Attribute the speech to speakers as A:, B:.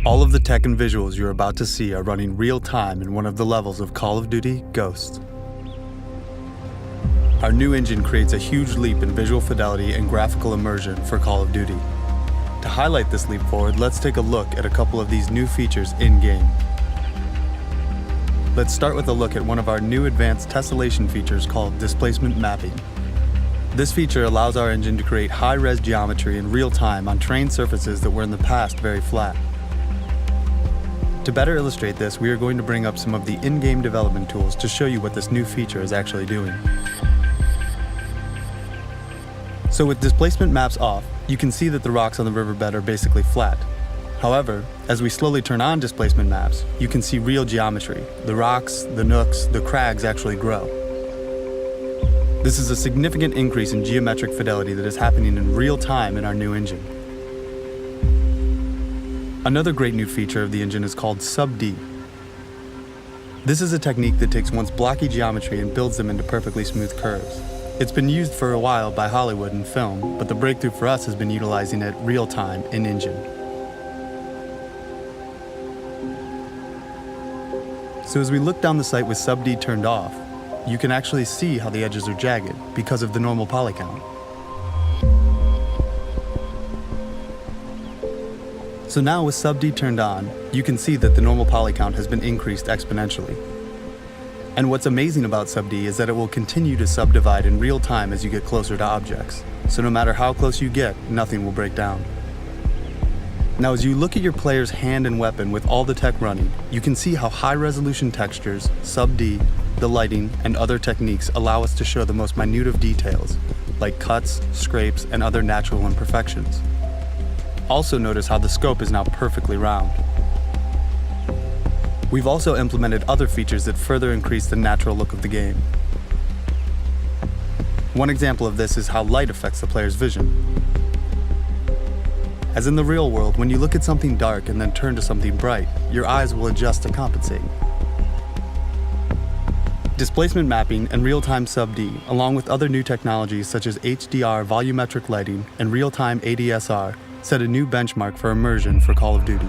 A: All of the tech and visuals you're about to see are running real-time in one of the levels of Call of Duty Ghost. Our new engine creates a huge leap in visual fidelity and graphical immersion for Call of Duty. To highlight this leap forward, let's take a look at a couple of these new features in-game. Let's start with a look at one of our new advanced tessellation features called displacement mapping. This feature allows our engine to create high-res geometry in real time on terrain surfaces that were in the past very flat. To better illustrate this, we are going to bring up some of the in-game development tools to show you what this new feature is actually doing. So with displacement maps off, you can see that the rocks on the riverbed are basically flat. However, as we slowly turn on displacement maps, you can see real geometry. The rocks, the nooks, the crags actually grow. This is a significant increase in geometric fidelity that is happening in real time in our new engine. Another great new feature of the engine is called sub-D. This is a technique that takes one's blocky geometry and builds them into perfectly smooth curves. It's been used for a while by Hollywood and film, but the breakthrough for us has been utilizing it real time in engine. So as we look down the sight with sub-D turned off, you can actually see how the edges are jagged because of the normal poly count. So now with sub-D turned on, you can see that the normal poly count has been increased exponentially. And what's amazing about sub-D is that it will continue to subdivide in real time as you get closer to objects. So no matter how close you get, nothing will break down. Now as you look at your player's hand and weapon with all the tech running, you can see how high-resolution textures, sub-D, the lighting, and other techniques allow us to show the most minute of details, like cuts, scrapes, and other natural imperfections. Also notice how the scope is now perfectly round. We've also implemented other features that further increase the natural look of the game. One example of this is how light affects the player's vision. As in the real world, when you look at something dark and then turn to something bright, your eyes will adjust to compensate. Displacement mapping and real-time sub-D, along with other new technologies such as HDR volumetric lighting and real-time ADSR, set a new benchmark for immersion for Call of Duty.